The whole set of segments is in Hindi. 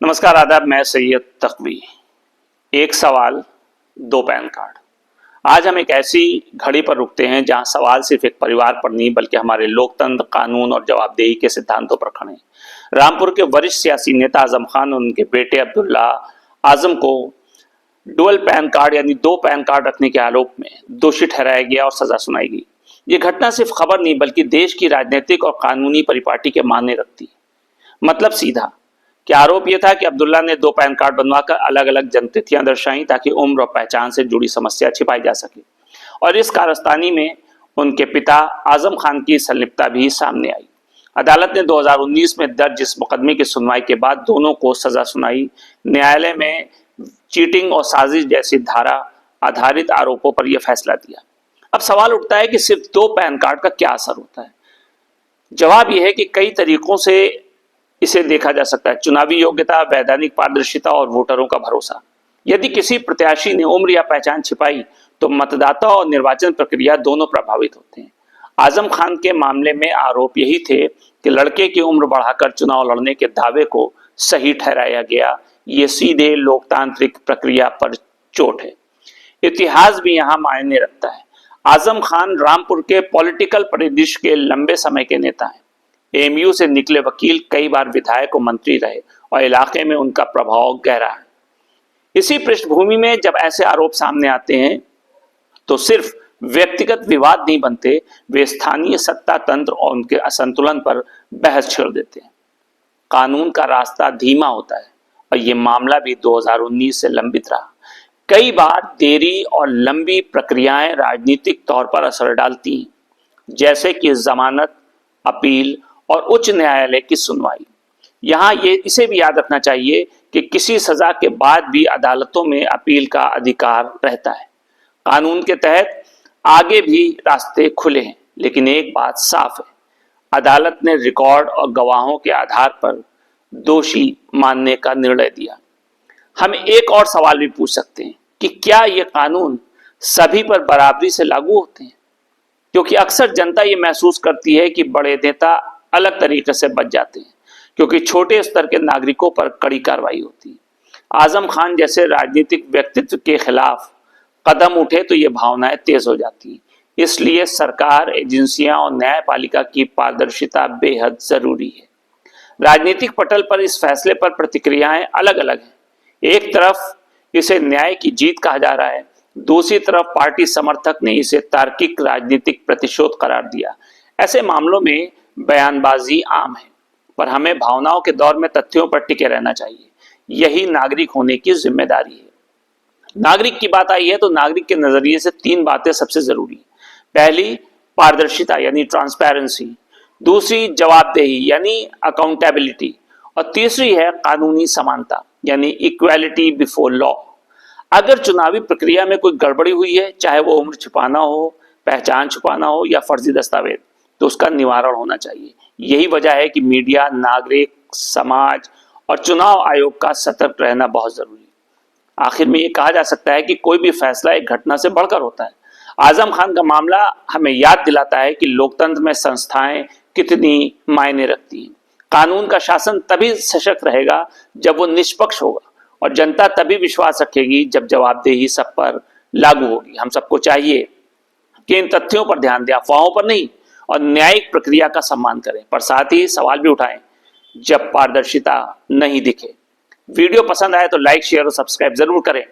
नमस्कार आदाब, मैं सैयद तकवी। एक सवाल, दो पैन कार्ड। आज हम एक ऐसी घड़ी पर रुकते हैं जहां सवाल सिर्फ एक परिवार पर नहीं बल्कि हमारे लोकतंत्र, कानून और जवाबदेही के सिद्धांतों पर खड़े हैं। रामपुर के वरिष्ठ सियासी नेता आजम खान और उनके बेटे अब्दुल्ला आजम को डुअल पैन कार्ड यानी दो पैन कार्ड रखने के आरोप में दोषी ठहराया गया और सजा सुनाई गई। ये घटना सिर्फ खबर नहीं बल्कि देश की राजनीतिक और कानूनी परिपाटी के मायने रखती है। मतलब सीधा कि आरोप यह था कि अब्दुल्ला ने दो पैन कार्ड बनवाकर अलग अलग जन्मतिथियां दर्शाई ताकि उम्र और पहचान से जुड़ी समस्या छिपाई जा सके, और इस कारस्तानी में उनके पिता आजम खान की संलिप्तता भी सामने आई। अदालत ने 2019 में दर्ज इस मुकदमे की सुनवाई के बाद दोनों को सजा सुनाई। न्यायालय में चीटिंग और साजिश जैसी धारा आधारित आरोपों पर यह फैसला दिया। अब सवाल उठता है कि सिर्फ दो पैन कार्ड का क्या असर होता है। जवाब यह है कि कई तरीकों से इसे देखा जा सकता है। चुनावी योग्यता, वैधानिक पारदर्शिता और वोटरों का भरोसा। यदि किसी प्रत्याशी ने उम्र या पहचान छिपाई तो मतदाता और निर्वाचन प्रक्रिया दोनों प्रभावित होते हैं। आजम खान के मामले में आरोप यही थे कि लड़के की उम्र बढ़ाकर चुनाव लड़ने के दावे को सही ठहराया गया। ये सीधे लोकतांत्रिक प्रक्रिया पर चोट है। इतिहास भी यहाँ मायने रखता है। आजम खान रामपुर के पॉलिटिकल परिदृश्य के लंबे समय के नेता हैं। एएमयू से निकले वकील, कई बार विधायक और मंत्री रहे और इलाके में उनका प्रभाव गहरा है। इसी पृष्ठभूमि में जब ऐसे आरोप सामने आते हैं तो सिर्फ व्यक्तिगत विवाद नहीं बनते, वे स्थानीय सत्ता तंत्र और उनके असंतुलन पर बहस छेड़ देते हैं। कानून का रास्ता धीमा होता है और यह मामला भी 2019 से लंबित रहा। कई बार देरी और लंबी प्रक्रियाएं राजनीतिक तौर पर असर डालती हैं, जैसे कि जमानत, अपील और उच्च न्यायालय की सुनवाई। यहाँ इसे भी याद रखना चाहिए कि किसी सजा के बाद भी अदालतों में अपील का अधिकार रहता है। कानून के तहत आगे भी रास्ते खुले हैं, लेकिन एक बात साफ है, अदालत ने रिकॉर्ड और गवाहों के आधार पर दोषी मानने का निर्णय दिया। हम एक और सवाल भी पूछ सकते हैं कि क्या ये कानून सभी पर बराबरी से लागू होते हैं? क्योंकि अक्सर जनता ये महसूस करती है कि बड़े नेता अलग तरीके से बच जाते हैं क्योंकि छोटे स्तर के नागरिकों पर कड़ी कार्रवाई होती है। आजम खान जैसे राजनीतिक व्यक्तित्व के खिलाफ कदम उठे तो ये भावनाएं तेज हो जाती हैं। इसलिए सरकार, एजेंसियां और न्यायपालिका की पारदर्शिता बेहद जरूरी है। राजनीतिक पटल पर इस फैसले पर प्रतिक्रियाएं अलग अलग हैं। एक तरफ इसे न्याय की जीत कहा जा रहा है, दूसरी तरफ पार्टी समर्थक ने इसे तार्किक राजनीतिक प्रतिशोध करार दिया। ऐसे मामलों में बयानबाजी आम है, पर हमें भावनाओं के दौर में तथ्यों पर टिके रहना चाहिए। यही नागरिक होने की जिम्मेदारी है। नागरिक की बात आई है तो नागरिक के नजरिए से तीन बातें सबसे जरूरी है। पहली, पारदर्शिता यानी ट्रांसपेरेंसी। दूसरी, जवाबदेही यानी अकाउंटेबिलिटी। और तीसरी है कानूनी समानता यानी इक्वालिटी बिफोर लॉ। अगर चुनावी प्रक्रिया में कोई गड़बड़ी हुई है, चाहे वो उम्र छुपाना हो, पहचान छुपाना हो या फर्जी दस्तावेज, तो उसका निवारण होना चाहिए। यही वजह है कि मीडिया, नागरिक, समाज और चुनाव आयोग का सतर्क रहना बहुत जरूरी है। आखिर में ये कहा जा सकता है कि कोई भी फैसला एक घटना से बढ़कर होता है। आजम खान का मामला हमें याद दिलाता है कि लोकतंत्र में संस्थाएं कितनी मायने रखती हैं। कानून का शासन तभी सशक्त रहेगा जब वो निष्पक्ष होगा, और जनता तभी विश्वास रखेगी जब जवाबदेही सब पर लागू होगी। हम सबको चाहिए कि इन तथ्यों पर ध्यान दें, अफवाहों पर नहीं, और न्यायिक प्रक्रिया का सम्मान करें, पर साथ ही सवाल भी उठाएं जब पारदर्शिता नहीं दिखे। वीडियो पसंद आए तो लाइक, शेयर और सब्सक्राइब जरूर करें,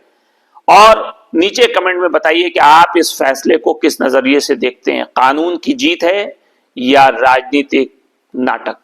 और नीचे कमेंट में बताइए कि आप इस फैसले को किस नजरिए से देखते हैं। कानून की जीत है या राजनीतिक नाटक?